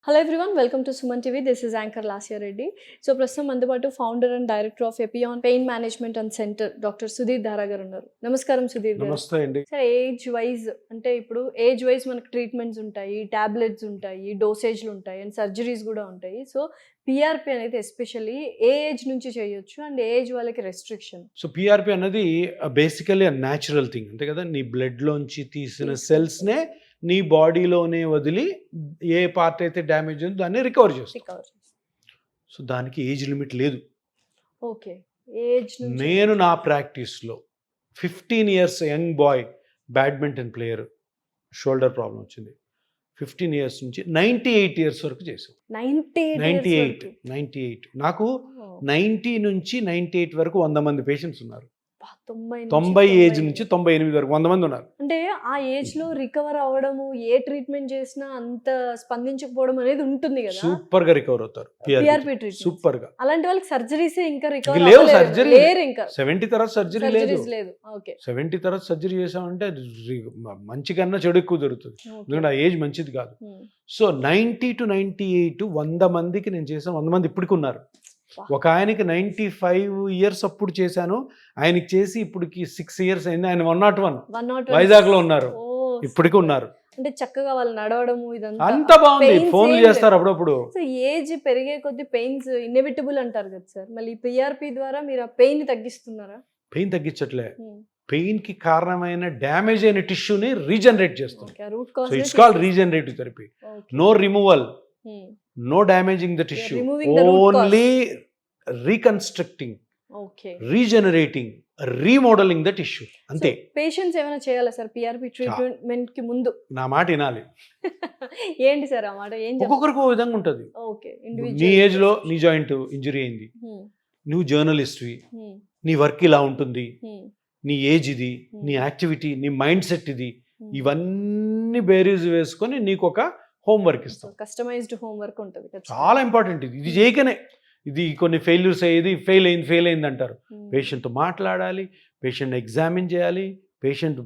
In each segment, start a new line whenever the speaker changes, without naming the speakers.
Hello everyone, welcome to Suman TV. This is Anchor Lasya Reddy. So ప్రస్తుతం మనతో పాటు founder and director of Epion pain management and centre doctor Sudheer Dhara గారు ఉన్నారు. నమస్కారం సుధీర్ గారు.
నమస్తే అండి.
సార్, ఏజ్ వైజ్ అంటే ఇప్పుడు ఏజ్ వైజ్ మనకి ట్రీట్మెంట్స్ ఉంటాయి, టాబ్లెట్స్ ఉంటాయి, డోసేజ్లు ఉంటాయి అండ్ సర్జరీస్ కూడా ఉంటాయి. సో పిఆర్పి అనేది ఎస్పెషల్లీ ఏ ఏజ్ నుంచి చేయొచ్చు అండ్ ఏ ఏజ్ వాళ్ళకి రెస్ట్రిక్షన్?
సో పిఆర్పి అనేది బేసికలీ న్యాచురల్ థింగ్, అంతే కదా. నీ బ్లడ్లోంచి తీసిన సెల్స్నే నీ బాడీలోనే వదిలి ఏ పార్ట్ అయితే డ్యామేజ్ ఉందో దాన్ని రికవర్ చేస్తాం. సో దానికి ఏజ్ లిమిట్ లేదు.
ఓకే, ఏజ్
నేను నా ప్రాక్టీస్లో 15 years young boy badminton player shoulder problem వచ్చింది. 15 years నుంచి 98 years వరకు చేసాం. 98 నాకు 90 నుంచి 98 వరకు 100 మంది పేషెంట్స్ ఉన్నారు. 90 ఏజ్ నుంచి 98 వరకు 100 మంది ఉన్నారు.
అంటే ఆ ఏజ్ లో రికవర్ అవ్వడము, ఏ ట్రీట్మెంట్ చేసినా అంత స్పందించకపోవడం అనేది ఉంటుంది కదా.
సూపర్ గా రికవర్ అవుతారు
పిఆర్పి ట్రీట్మెంట్.
సూపర్ గా.
అలాంటి వాళ్ళకి సర్జరీస్ ఇంకా రికవర్
లేవు. సర్జరీ
లేరు, ఇంకా
70 తర్వాత సర్జరీ లేదు.
ఓకే,
70 తర్వాత సర్జరీ చేసామంటే మంచి కన్నా చెడు ఎక్కువ జరుగుతుంది, ఎందుకంటే ఆ ఏజ్ మంచిది కాదు. సో 90 to 98 100 మందికి నేను చేశాను. 100 మంది ఇప్పటికి ఉన్నారు. ఒక ఆయనకి 95 years అప్పుడు చేశాను, ఆయనకి చేసి ఇప్పటికి 6 years అయింది. ఆయన 101 వైజాగ్ లో ఉన్నారు, ఇప్పటికి ఉన్నారు.
అంటే చక్కగా వాళ్ళు నడవడము ఇదంతా
అంత బాగుంది. ఫోన్లు చేస్తారు అప్పుడప్పుడు.
సో ఏజ్ పెరిగే కొద్ది పెయిన్స్ ఇన్నెవిటబుల్ అంటారు కదా సార్, మళ్ళీ పిఆర్పి ద్వారా మీరు ఆ పెయిన్ తగ్గిస్తున్నారా?
పెయిన్ తగ్గించట్లే, పెయిన్ కి కారణమైన డ్యామేజ్ అయిన టిష్యూని రీజనరేట్ చేస్తాం. So it's called regenerative therapy. No removal, no damaging the tissue, only reconstructing, regenerating, remodeling the tissue, ante.
Patients ఏమైనా చేయాలా సార్ పిఆర్పి ట్రీట్మెంట్ కి ముందు?
నా మాట వినాలి.
ఏంటి సార్ ఆ మాట? ఏం
ఒక్కొక్కరికి ఒక విధంగా ఉంటుంది.
ఓకే,
నీ ఏజ్ లో నీ జాయింట్ ఇంజరీ అయింది, నువ్వు జర్నలిస్ట్వి, నీ వర్క్ ఇలా ఉంటుంది, నీ ఏజ్ ఇది, నీ యాక్టివిటీ, నీ మైండ్ సెట్ ఇది, ఇవన్నీ బేరీస్ వేసుకొని నీకు ఒక హోంవర్క్ ఇస్తాం.
కస్టమైజ్డ్ హోంవర్క్ ఉంటుంది,
చాలా ఇంపార్టెంట్. ఇది చేయకనే ఇది కొన్ని ఫెయిల్యూర్స్ అయ్యేది, ఫెయిల్ అయింది అంటారు. పేషెంట్తో మాట్లాడాలి, పేషెంట్ని ఎగ్జామిన్ చేయాలి, పేషెంట్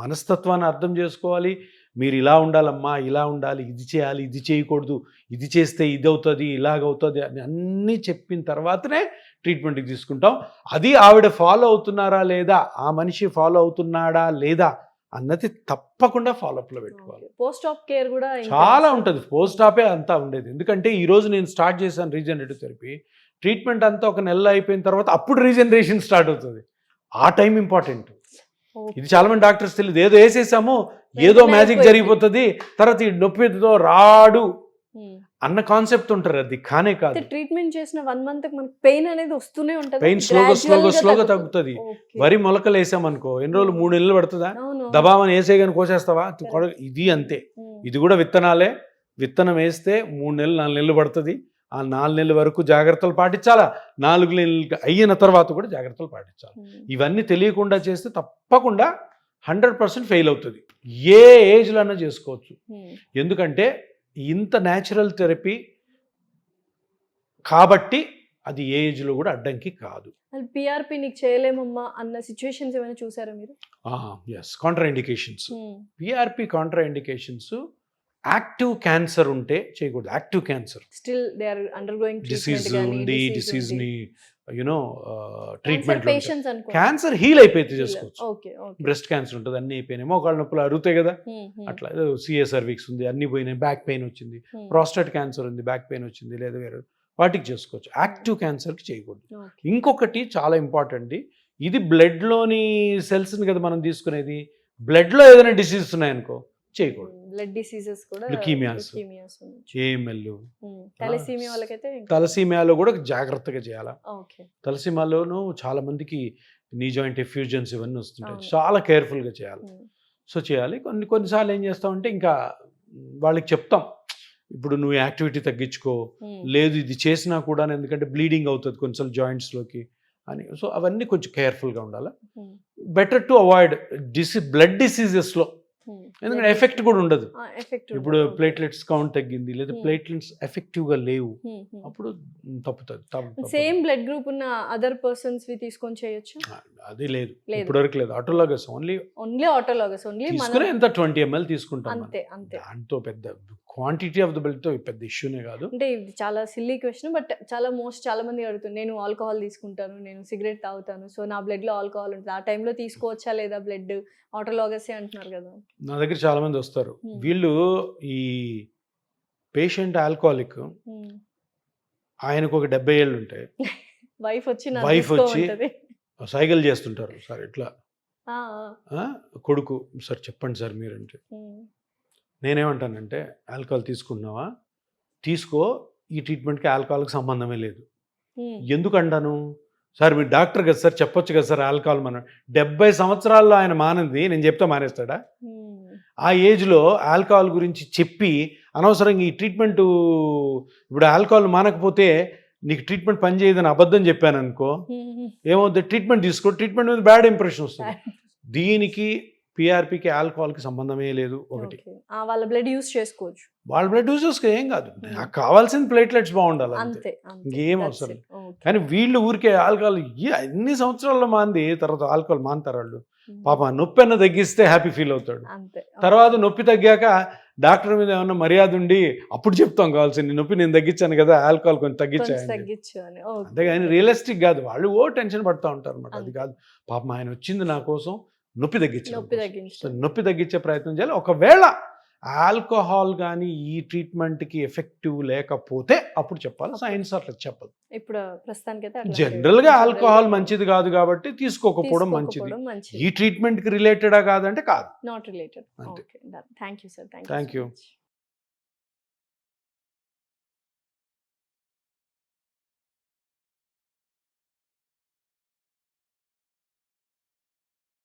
మనస్తత్వాన్ని అర్థం చేసుకోవాలి. మీరు ఇలా ఉండాలమ్మా, ఇలా ఉండాలి, ఇది చేయాలి, ఇది చేయకూడదు, ఇది చేస్తే ఇది అవుతుంది, ఇలాగవుతుంది అని అన్నీ చెప్పిన తర్వాతనే ట్రీట్మెంట్కి తీసుకుంటాం. అది ఆవిడ ఫాలో అవుతున్నారా లేదా, ఆ మనిషి ఫాలో అవుతున్నాడా లేదా అన్నది తప్పకుండా ఫాలోఅప్లో పెట్టుకోవాలి.
పోస్ట్ ఆప్ కేర్ కూడా
చాలా ఉంటుంది. పోస్ట్ ఆపే అంతా ఉండేది. ఎందుకంటే ఈరోజు నేను స్టార్ట్ చేశాను రీజనరేటివ్ థెరపీ. ట్రీట్మెంట్ అంతా ఒక నెల అయిపోయిన తర్వాత అప్పుడు రీజనరేషన్ స్టార్ట్ అవుతుంది. ఆ టైం ఇంపార్టెంట్. ఇది చాలా మంది డాక్టర్స్ తెలియదు. ఏదో వేసేసాము, ఏదో మ్యాజిక్ జరిగిపోతుంది, తర్వాత ఈ నొప్పితో రాడు అన్న కాన్సెప్ట్ ఉంటారు. అది కానే కాదు.
ట్రీట్మెంట్ చేసిన 1 month మనకి పెయిన్ అనేది వస్తూనే ఉంటుంది.
పెయిన్ స్లోగా తగ్గుతుంది. వరి మొలకలు వేసామనుకో, ఎన్ని రోజులు 3 నెలలు పడుతుందా? దబామని వేసేగాని కోసేస్తావా? ఇది అంతే. ఇది కూడా విత్తనాలే. విత్తనం వేస్తే 3 నెలలు 4 నెలలు పడుతుంది. ఆ 4 నెలల వరకు జాగ్రత్తలు పాటించాలా, 4 నెలలు అయిన తర్వాత కూడా జాగ్రత్తలు పాటించాలి. ఇవన్నీ తెలియకుండా చేస్తే తప్పకుండా 100% ఫెయిల్ అవుతుంది. ఏ ఏజ్లో అన్నా చేసుకోవచ్చు. ఎందుకంటే ఇంత న్యాచురల్ థెరపీ కాబట్టి అది ఏ ఏజ్లో కూడా అడ్డంకి కాదు.
పిఆర్పి నీకు చేయలేమమ్మా అన్న సిచ్యువేషన్స్ ఏమైనా చూసారా మీరు?
Yes, contraindications. PRP contraindications active cancer ఉంటే చేయకూడదు. Active cancer
still they are undergoing
disease ఉంది, డిసీజ్ ని ట్రీట్మెంట్
పేషెంట్స్
క్యాన్సర్ హీల్ అయిపోతే చేసుకోవచ్చు. బ్రెస్ట్ క్యాన్సర్ ఉంటుంది, అన్ని అయిపోయినాయి, మోకాళ్ళ నొప్పులు అరుగుతాయి కదా, అట్లా. సిఏ సర్విక్స్ ఉంది, అన్ని పోయినాయి, బ్యాక్ పెయిన్ వచ్చింది, ప్రాస్టేట్ క్యాన్సర్ ఉంది, బ్యాక్ పెయిన్ వచ్చింది, లేదా వేరే వాటికి చేసుకోవచ్చు. యాక్టివ్ క్యాన్సర్కి చేయకూడదు. ఇంకొకటి చాలా ఇంపార్టెంట్, ఇది బ్లడ్లోని సెల్స్ని కదా మనం తీసుకునేది. బ్లడ్లో ఏదైనా డిసీజెస్ ఉన్నాయనుకో చేయకూడదు.
బ్లడ్ డిసీజెస్ కూడా,
లుకీమియాస్, ఏఎంఎల్,
తలసీమియా
లో కూడా జాగ్రత్తగా చేయాలా. తలసీమియాలోనూ చాలా మందికి నీ జాయింట్ ఎఫ్యూజన్స్ ఇవన్నీ వస్తుంటాయి, చాలా కేర్ఫుల్గా చేయాలి. సో చేయాలి. కొన్నిసార్లు ఏం చేస్తామంటే ఇంకా వాళ్ళకి చెప్తాం, ఇప్పుడు నువ్వు యాక్టివిటీ తగ్గించుకో, లేదు ఇది చేసినా కూడా, ఎందుకంటే బ్లీడింగ్ అవుతుంది కొన్నిసార్లు జాయింట్స్లోకి అని. సో అవన్నీ కొంచెం కేర్ఫుల్గా ఉండాలి. బెటర్ టు అవాయిడ్ బ్లడ్ డిసీజెస్లో, ఎందుకంటే ఎఫెక్ట్ కూడా ఉండదు. ఇప్పుడు ప్లేట్లెట్స్ కౌంట్ తగ్గింది, లేదా ప్లేట్లెట్స్ ఎఫెక్టివ్గా లేవు, అప్పుడు తప్పుతుంది.
సేమ్ బ్లడ్ గ్రూప్ ఉన్న అదర్ పర్సన్స్ తీసుకొని చేయొచ్చు?
అది లేదు, ఇప్పటివరకు లేదు. ఆటోలాగస్ ఓన్లీ
ఆటోలాగస్ తీసుకుని
ఎంత 20 ml తీసుకుంటాం.
అంతే.
దాంతో పెద్ద క్వాంటిటీ ఆఫ్ ద బ్లడ్తో పెద్ద ఇష్యూనే కాదు.
అంటే ఇది చాలా సిల్లీ క్వశ్చన్, బట్ చాలా మంది అడుగుతుంది, నేను ఆల్కహాల్ తీసుకుంటాను, నేను సిగరెట్ తాగుతాను, సో నా బ్లడ్లో ఆల్కహాల్ ఉంటుంది, ఆ టైంలో తీసుకోవచ్చా లేదా బ్లడ్ ఆటోలాగసే అంటున్నారు కదా.
నా దగ్గర చాలా మంది వస్తారు,
Hmm.
వీళ్ళు ఈ పేషెంట్ ఆల్కహాలిక్, ఆయనకు ఒక 70 ఏళ్ళు ఉంటాయి,
వైఫ్ వచ్చి నాకు
వైఫ్ వచ్చి
తీసుకోమంటది.
సైకిల్ చేస్తుంటారు, సార్ ఇట్లా
ఆ, ఆ.
కొడుకు సార్ చెప్పండి సార్ మీరంటే,
ఉమ్,
నేనేమంటానంటే ఆల్కహాల్ తీసుకున్నావా, తీసుకో, ఈ ట్రీట్మెంట్కి ఆల్కహాల్కి సంబంధమే లేదు.
ఉమ్,
ఎందుకంటాను సార్, మీరు డాక్టర్ కదా సార్, చెప్పొచ్చు కదా సార్ ఆల్కహాల్ మన 70 సంవత్సరాల్లో ఆయన మానింది నేను చెప్తే మానేస్తాడా?
ఉమ్,
ఆ ఏజ్లో ఆల్కహాల్ గురించి చెప్పి అనవసరంగా ఈ ట్రీట్మెంట్, ఇప్పుడు ఆల్కహాల్ మానకపోతే నీకు ట్రీట్మెంట్ పనిచేయదని అబద్ధం చెప్పాను అనుకో,
ఉమ్,
ఏమవుతుంది, ట్రీట్మెంట్ తీసుకో, ట్రీట్మెంట్ మీద బ్యాడ్ ఇంప్రెషన్ వస్తుంది. దీనికి పిఆర్పికి ఆల్కహాల్కి సంబంధమే లేదు. ఒకటి,
ఓకే. ఆ, వాళ్ళ బ్లడ్ యూస్ చేసుకోవచ్చు.
వాళ్ళ బ్లడ్ యూజర్స్కి ఏం కాదు, నాకు కావాల్సిన ప్లేట్లెట్స్ బాగుండాలి అంతే,
అంతే
ఇంకేం
That's
అవసరం.
it. Okay.
కానీ వీళ్ళు ఊరికే ఆల్కహాల్ ఎన్ని సంవత్సరాల్లో మాంది, తర్వాత ఆల్కహాల్ మాంతారు వాళ్ళు.
ఉమ్,
పాప నొప్పి అన్న తగ్గిస్తే హ్యాపీ ఫీల్ అవుతాడు.
అంతే.
తర్వాత నొప్పి తగ్గాక డాక్టర్ మీద ఏమన్నా మర్యాద ఉండి అప్పుడు చెప్తాం కావాల్సింది, నొప్పి నేను తగ్గించాను కదా, ఆల్కహాల్ కొంచెం
కొంచెం
తగ్గించాను.
తగ్గించు అని. Okay.
అంతేగాని రియలిస్టిక్ కాదు, వాళ్ళు టెన్షన్ పడుతూ ఉంటారు అనమాట. అది కాదు, పాపం ఆయన వచ్చింది నా కోసం నొప్పి తగ్గించాలి,
నొప్పి తగ్గించు.
నొప్పి తగ్గించే ప్రయత్నం చేయాలి. ఒకవేళ ఆల్కహాల్ కానీ ఈ ట్రీట్మెంట్కి ఎఫెక్టివ్ లేకపోతే అప్పుడు చెప్పాలి, సైన్స్ అట్లా చెప్పదు.
ఇప్పుడు ప్రస్తుతానికైతే అట్లా
జనరల్గా
లేదు.
ఆల్కహాల్ మంచిది కాదు కాబట్టి తీసుకోకపోవడం మంచిది.
తీసుకోకపోవడం మంచిది.
ఈ ట్రీట్మెంట్కి రిలేటెడా కాదంటే కాదు.
Not related.
అంతే.
Okay, thank you sir.
Thank you.
Much.